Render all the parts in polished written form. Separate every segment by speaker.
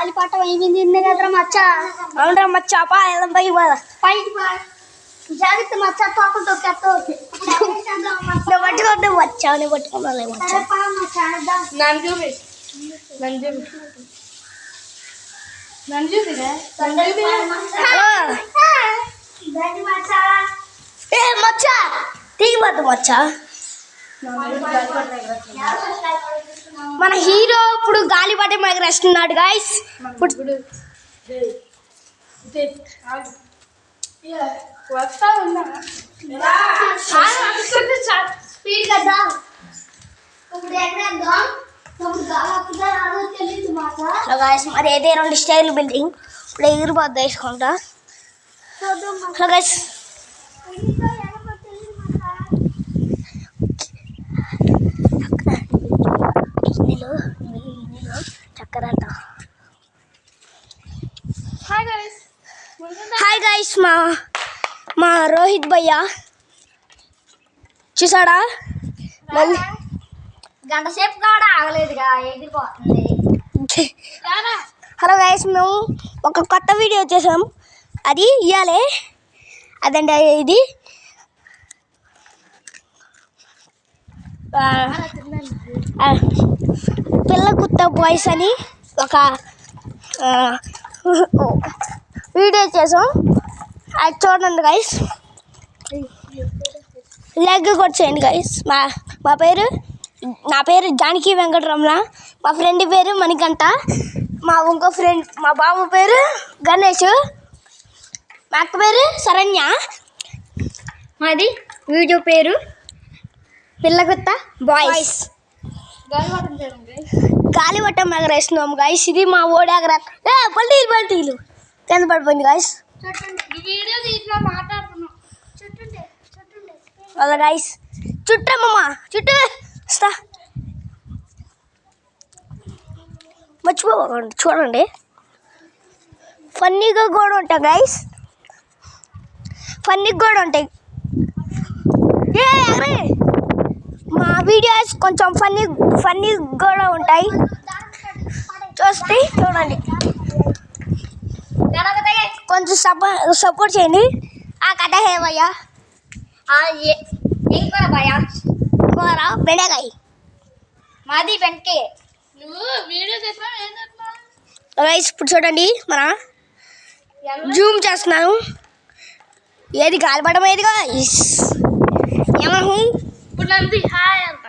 Speaker 1: గాలిపటం ఏమింది కదరా మచ్చ.
Speaker 2: అవునరా మచ్చ ఏదో
Speaker 1: పైకి జాగ్రత్త మచ్చ తోకలు తొక్కేస్తావు.
Speaker 2: పట్టుకోండి వచ్చా పట్టుకున్నా మచ్చ తీయబద్దు మచ్చ. మన హీరో ఇప్పుడు గాలిపటం ఎగరేస్తున్నాడు గాయస్. ఇప్పుడు
Speaker 1: స్పీడ్ కదా
Speaker 2: గాయస్ మరి ఏదే 2 స్టైల్ బిల్డింగ్ ఇప్పుడు ఎగిరిపోద్దు వేసుకుంటా. గాయస్ చక్కర అంట. హాయ్ గైస్ మా రోహిత్ భయ్య చూసాడా మళ్ళీ
Speaker 1: గంట సేపు కూడా ఆగలేదుగా ఎగిరిపోతుంది.
Speaker 2: హలో గైస్ మేము ఒక కొత్త వీడియో చేసాం అది ఇవ్వాలి. అదండి ఇది పిల్ల కుత్త బాయ్స్ అని ఒక వీడియో చేసాం. అది చూడండి గైస్. లెగ్ కొట్టేయండి గైస్. నా పేరు జానకి వెంకటరమణ. మా ఫ్రెండ్ పేరు మణికంఠ. మా ఇంకో ఫ్రెండ్ మా బాబు పేరు గణేష్. మా అక్క పేరు శరణ్య. మాది వీడియో పేరు పిల్లగుత్త బాయ్స్. గాలిపటం ఎగరేస్తున్నాం గైస్. ఇది మా ఓడి ఎగర పల్టీలు కింద పడిపోయింది గైస్. అలా గైస్ చుట్టమ్మమ్మ చుట్టూ వస్తా మర్చిపోకండి. చూడండి ఫన్నీగా కూడా ఉంటాయి గైస్. ఫన్నీగా కూడా ఉంటాయి. మా వీడియోస్ కొంచెం ఫన్నీ కూడా ఉంటాయి. చూస్తే చూడండి కొంచెం సపోర్ట్ చేయండి. ఆ కథ హే భయ్యా కూర బెండకాయ
Speaker 1: మాది వెంటకే.
Speaker 2: రైస్ ఇప్పుడు చూడండి మన జూమ్ చేస్తున్నాను. ఏది గాలిపటం ఏదిగా ఏమను
Speaker 1: ఇప్పుడు నంది హాయ్ అంట.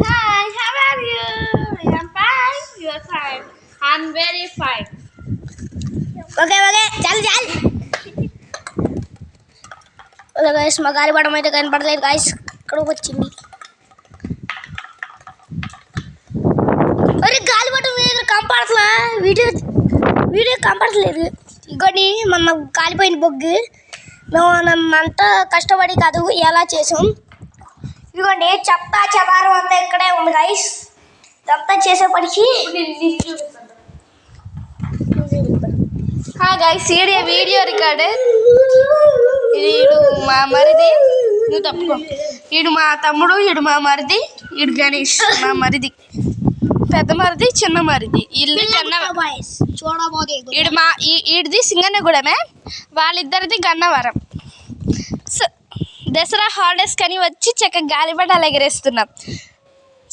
Speaker 1: Hi how are you? I am fine. You are fine. I am very fine.
Speaker 2: Okay చల్ ఓకే గైస్ మా గాలిపటం అయితే కనపడలేదు గైస్. ఇక్కడికి వచ్చింది. అరే గాలిపటం ఏదో కనపడట్లా. వీడియో కనపడట్లేదు. ఇంకోటి మన కాలిపోయిన బొగ్గు మేము అంతా కష్టపడి కాదు ఎలా చేసాం. ఇదిగోండి చెత్త చెదారం అంతా ఇక్కడే ఉంది గైస్. ఇదంతా చేసేపటికి
Speaker 1: గైస్ వీడియో రికార్డ్. ఇది మా మరిది. నువ్వు తప్పుకో. ఈడు మా తమ్ముడు, ఈడు మా మరిది, ఈడు గణేష్ మా మరిది. పెద్ద మరిది చిన్న మరిది. ఇల్లు ఈడు ఈడిది సింగన్నగూడెమే. వాళ్ళిద్దరిది గన్నవరం. దసరా హాలిడేస్ కని వచ్చి చక్కగా గాలిపటాలు ఎగరేస్తున్నాం.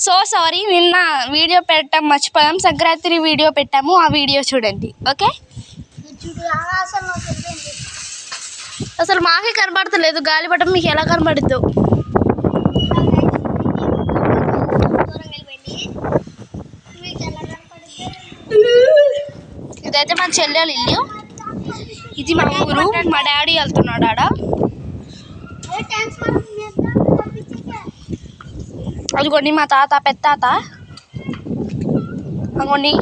Speaker 1: సో సారీ నిన్న వీడియో పెట్టడం మర్చిపోయాం. సంక్రాంతి వీడియో పెట్టాము. ఆ వీడియో చూడండి. ఓకే అసలు మాకే కనబడతలేదు గాలిపటం. మీకు ఎలా కనబడుద్దో. ఇదైతే మా చెల్లెలు ఇల్లు. ఇది మా ఊరు. మా డాడీ వెళ్తున్నాడు ఆడ. అదిగోండి మా తాత పెద్ద తాత. అదిగోండి